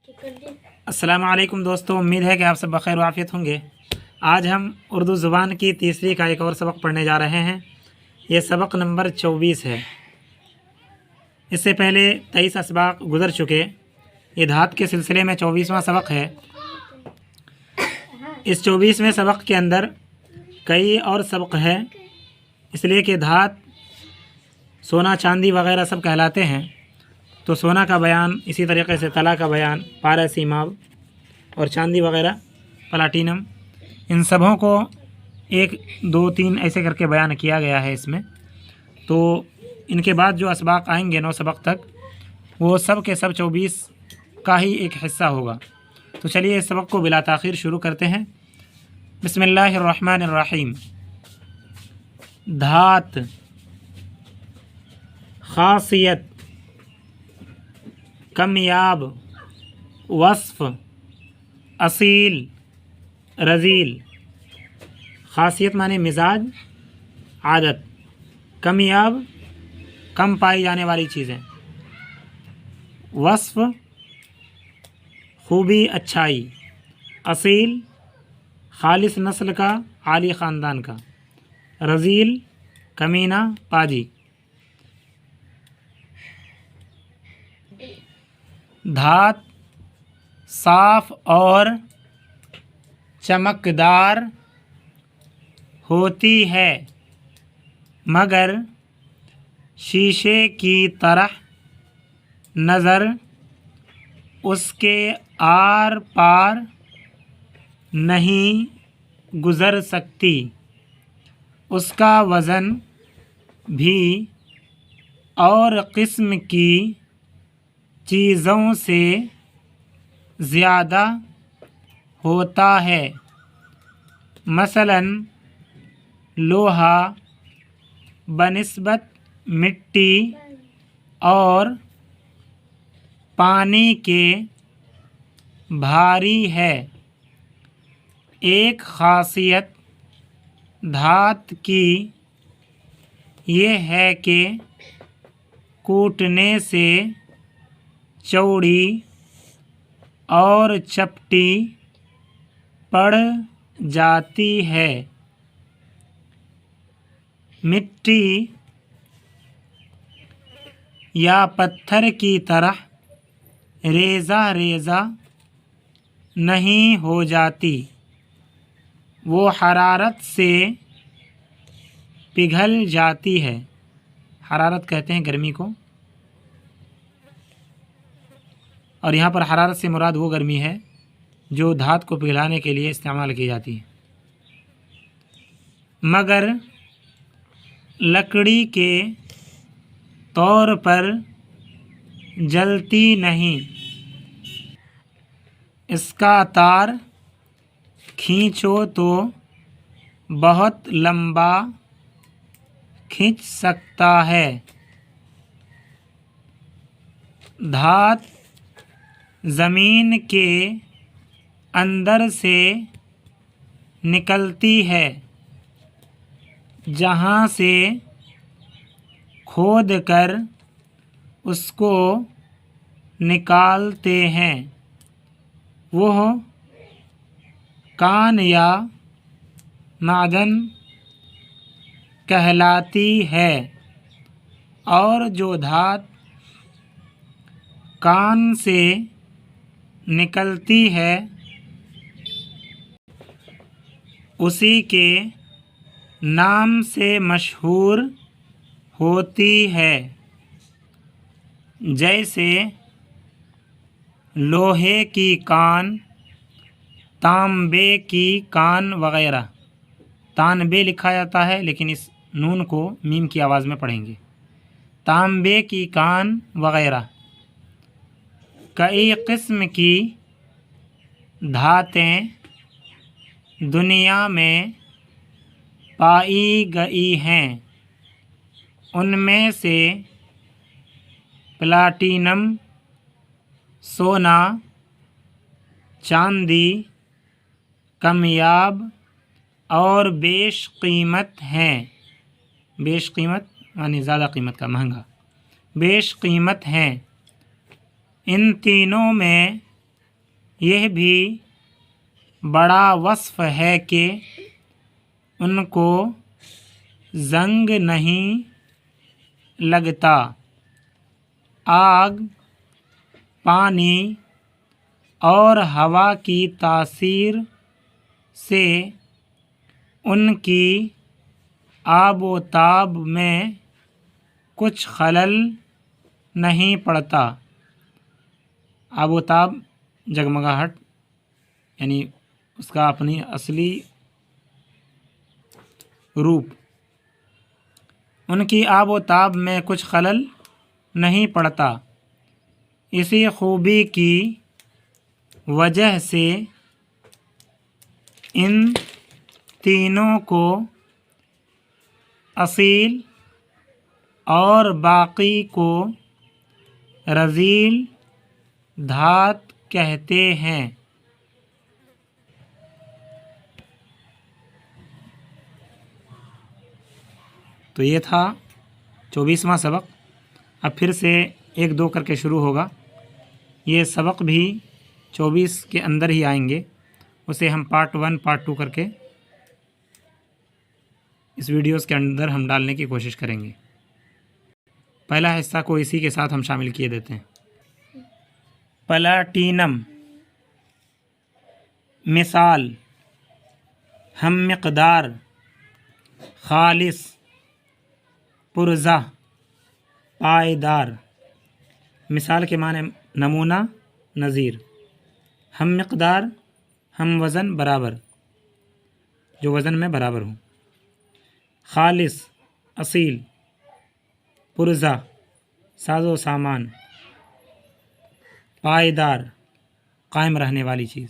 अस्सलामु अलैकुम दोस्तों, उम्मीद है कि आप सब बखैर वाफ़ियत होंगे। आज हम उर्दू ज़ुबान की तीसरी का एक और सबक पढ़ने जा रहे हैं। ये सबक नंबर 24 है। इससे पहले 23 असबाक गुज़र चुके। ये धात के सिलसिले में 24वां सबक है। इस 24वें सबक के अंदर कई और सबक है, इसलिए कि धात सोना चांदी वग़ैरह सब कहलाते हैं। तो सोना का बयान, इसी तरीके से तला का बयान, पारस, इमाब और चांदी वग़ैरह, प्लाटिनम, इन सबों को 1, 2, 3 ऐसे करके बयान किया गया है इसमें। तो इनके बाद जो असबाक आएंगे 9 सबक तक, वो सब के सब 24 का ही एक हिस्सा होगा। तो चलिए इस सबक को बिला ताख़ीर शुरू करते हैं। बिस्मिल्लाहिर्रहमानिर्रहीम। धात, खासियत, कमयाब, वस्फ़, असील, रज़ील। खासियत माने मिजाज, आदत। कमयाब, कम पाई जाने वाली चीज़ें। वस्फ़, खूबी, अच्छाई। असील, खालिस नस्ल का, आली ख़ानदान का। रज़ील, कमीना, पाजी। धात साफ़ और चमकदार होती है, मगर शीशे की तरह नज़र उसके आर पार नहीं गुज़र सकती। उसका वज़न भी और किस्म की चीज़ों से ज़्यादा होता है। मसलन लोहा बनिस्बत मिट्टी और पानी के भारी है। एक ख़ासियत धात की ये है कि कूटने से चौड़ी और चपटी पड़ जाती है। मिट्टी या पत्थर की तरह रेज़ा रेज़ा नहीं हो जाती, वो हरारत से पिघल जाती है। हरारत कहते हैं गर्मी को, और यहाँ पर हरारत से मुराद वो गर्मी है जो धात को पिघलाने के लिए इस्तेमाल की जाती है। मगर लकड़ी के तौर पर जलती नहीं। इसका तार खींचो तो बहुत लंबा खींच सकता है। धात ज़मीन के अंदर से निकलती है, जहाँ से खोद कर उसको निकालते हैं, वह कान या मादन कहलाती है। और जो धात कान से निकलती है, उसी के नाम से मशहूर होती है। जैसे लोहे की कान, तांबे की कान वग़ैरह। तानबे लिखा जाता है, लेकिन इस नून को मीम की आवाज़ में पढ़ेंगे। तांबे की कान वग़ैरह। कई किस्म की धातें दुनिया में पाई गई हैं। उनमें से प्लाटिनम, सोना, चांदी कमयाब और बेश कीमत हैं। बेश कीमत यानी ज़्यादा कीमत का, महंगा। बेश कीमत हैं। इन तीनों में یہ بھی بڑا وصف ہے کہ ان کو زنگ نہیں لگتا، آگ، پانی اور ہوا کی تاثیر سے ان کی آب و تاب میں کچھ خلل نہیں پڑتا۔ آب و تاب جگمگاہٹ، یعنی اس کا اپنی اصلی روپ، ان کی آب و تاب میں کچھ خلل نہیں پڑتا۔ اسی خوبی کی وجہ سے ان تینوں کو اصیل اور باقی کو رذیل دھات کہتے ہیں۔ تو یہ تھا 24واں سبق۔ اب پھر سے 1-2 کر کے شروع ہوگا۔ یہ سبق بھی 24 کے اندر ہی آئیں گے، اسے ہم پارٹ 1 پارٹ 2 کر کے اس ویڈیوز کے اندر ہم ڈالنے کی کوشش کریں گے۔ پہلا حصہ کو اسی کے ساتھ ہم شامل کیے دیتے ہیں۔ پلاٹینم، مثال: ہم مقدار، خالص، پرزہ، پائیدار۔ مثال کے معنی نمونہ، نظیر۔ ہم مقدار، ہم وزن، برابر، جو وزن میں برابر ہوں۔ خالص، اصیل، پرزہ، ساز و سامان، پائیدار، قائم رہنے والی چیز۔